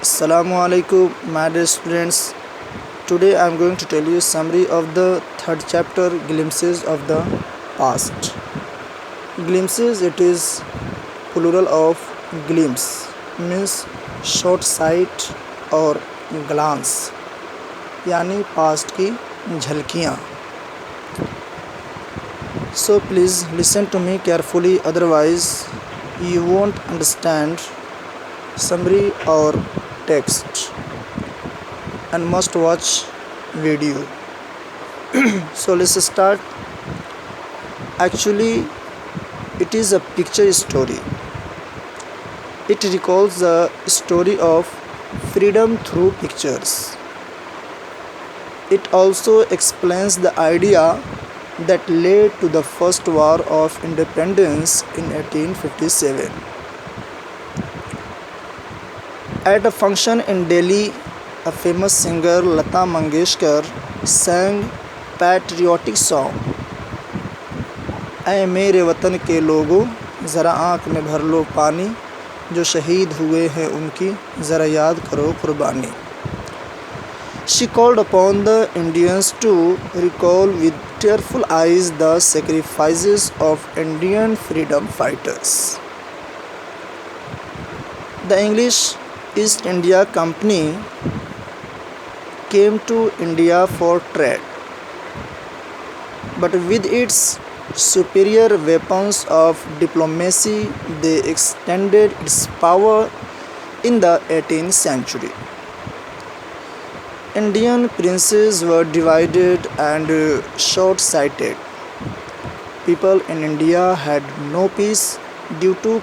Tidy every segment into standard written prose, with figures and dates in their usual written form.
Assalamu alaikum, my dear students. Today I am going to tell you a summary of the third chapter, Glimpses of the Past. Glimpses, it is plural of glimpse, means short sight और glance, यानी past की झलकियाँ. So please listen to me carefully, otherwise you won't understand summary or text and must watch video. So let's start. Actually, it is a picture story. It recalls the story of freedom through pictures. It also explains the idea that led to the first war of independence in 1857. At a function in Delhi, a famous singer Lata Mangeshkar sang patriotic song, ऐ मेरे वतन के लोगों ज़रा आँख में भर लो पानी, जो शहीद हुए हैं उनकी ज़रा याद करो कुर्बानी. She called upon the Indians to recall with tearful eyes the sacrifices of Indian freedom fighters. The English East India Company came to India for trade, but with its superior weapons of diplomacy, they extended its power in the 18th century. Indian princes were divided and short-sighted. People in India had no peace due to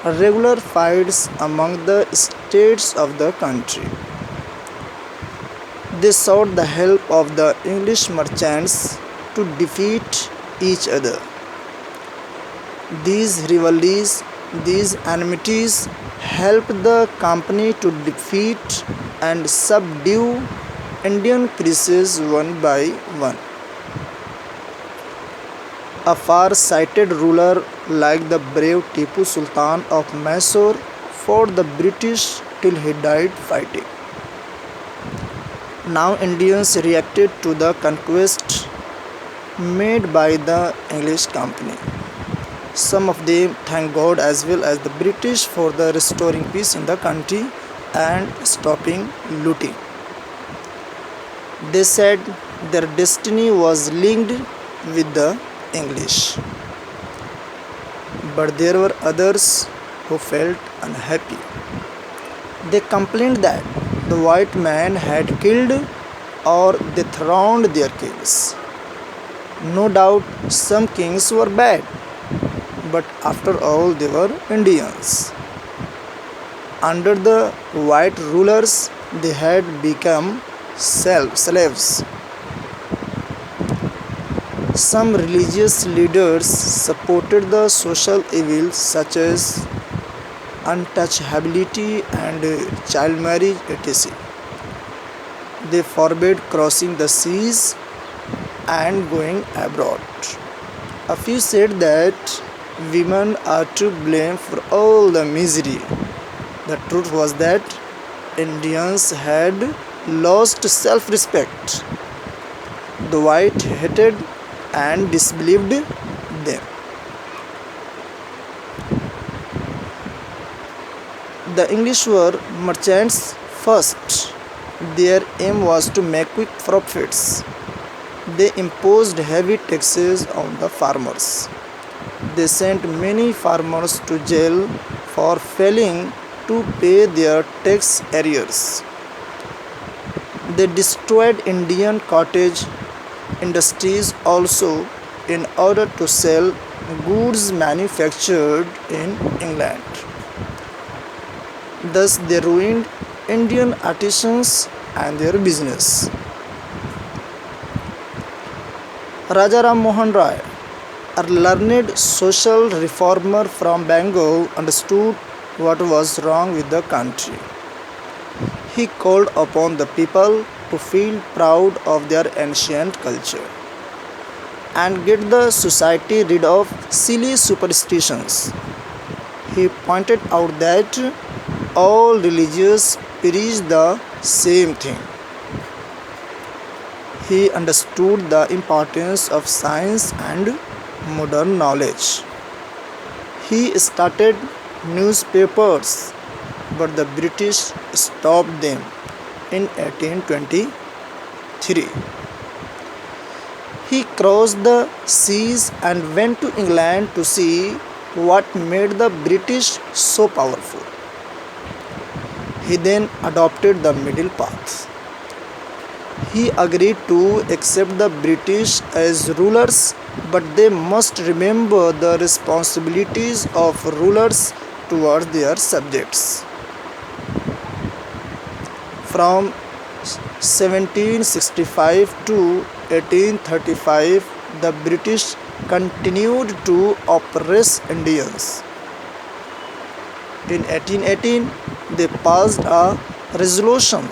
regular fights among the states of the country. They sought the help of the English merchants to defeat each other. These rivalries, these enmities helped the company to defeat and subdue Indian princes one by one. A far-sighted ruler like the brave Tipu Sultan of Mysore fought the British till he died fighting. Now Indians reacted to the conquest made by the English company. Some of them thanked God as well as the British for the restoring peace in the country and stopping looting. They said their destiny was linked with the English. But there were others who felt unhappy. They complained that the white man had killed or dethroned their kings. No doubt some kings were bad, but after all they were Indians. Under the white rulers, they had become slaves. Some religious leaders supported the social evils such as untouchability and child marriage, etc. They forbade crossing the seas and going abroad. A few said that women are to blame for all the misery. The truth was that Indians had lost self-respect. The white hated and disbelieved them. The English were merchants first. Their aim was to make quick profits. They imposed heavy taxes on the farmers. They sent many farmers to jail for failing to pay their tax arrears. They destroyed Indian cottage industries also in order to sell goods manufactured in England. Thus they ruined Indian artisans and their business. Raja Ram Mohan Roy, a learned social reformer from Bengal, understood what was wrong with the country. He called upon the people to feel proud of their ancient culture and get the society rid of silly superstitions. He pointed out that all religions preach the same thing. He understood the importance of science and modern knowledge. He started newspapers, but the British stopped them in 1823. He crossed the seas and went to England to see what made the British so powerful. He then adopted the middle path. He agreed to accept the British as rulers, but they must remember the responsibilities of rulers towards their subjects. From 1765 to 1835, the British continued to oppress Indians. In 1818, they passed a resolution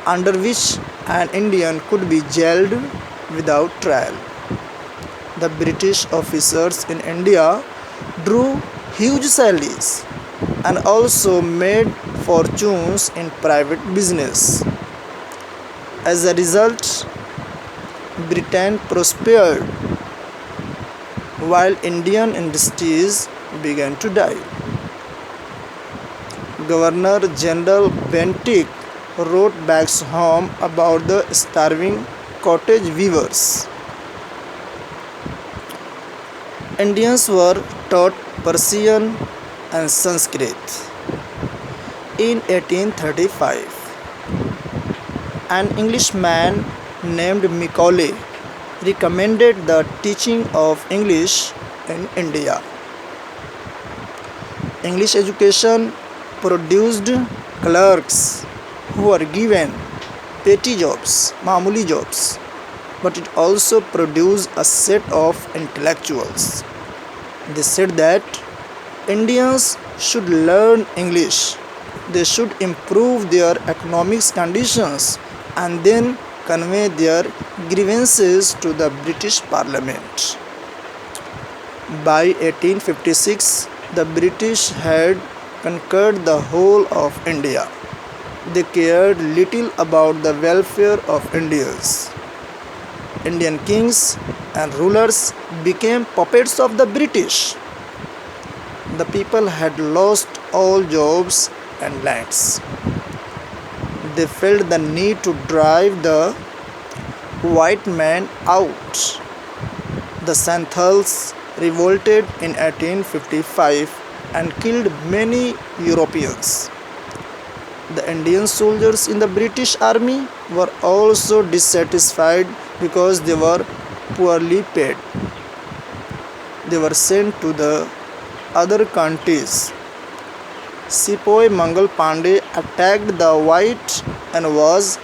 under which an Indian could be jailed without trial. The British officers in India drew huge salaries and also made fortunes in private business. As a result, Britain prospered while Indian industries began to die. Governor General Bentinck wrote back home about the starving cottage weavers. Indians were taught Persian and Sanskrit. In 1835, an Englishman named Macaulay recommended the teaching of English in India. English education produced clerks who were given petty jobs, mamuli jobs, but it also produced a set of intellectuals. They said that Indians should learn English, they should improve their economic conditions and then convey their grievances to the British Parliament. By 1856, the British had conquered the whole of India. They cared little about the welfare of Indians. Indian kings and rulers became puppets of the British. The people had lost all jobs and lands. They felt the need to drive the white man out. The Santals revolted in 1855 and killed many Europeans. The Indian soldiers in the British army were also dissatisfied because they were poorly paid. They were sent to the other countries. Sepoy Mangal Pandey attacked the white and was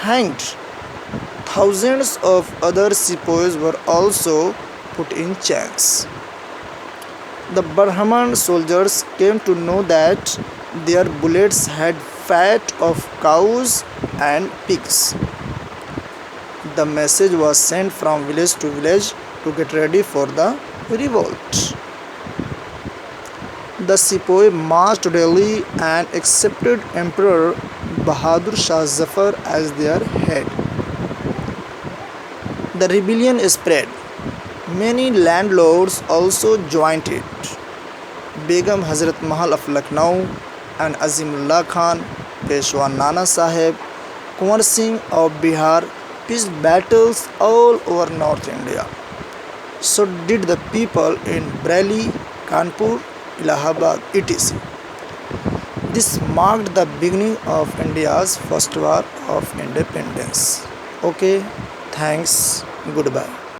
hanged. Thousands of other sepoys were also put in chains. The Brahman soldiers came to know that their bullets had fat of cows and pigs. The message was sent from village to village to get ready for the revolt. The sepoy marched to Delhi and accepted Emperor Bahadur Shah Zafar as their head. The rebellion spread. Many landlords also joined it. Begum Hazrat Mahal of Lucknow and Azimullah Khan, Peshwa Nana Sahib, Kunwar Singh of Bihar pitched battles all over North India. So did the people in Bareilly, Kanpur, Allahabad, etc. This marked the beginning of India's first war of independence. Okay, thanks, goodbye.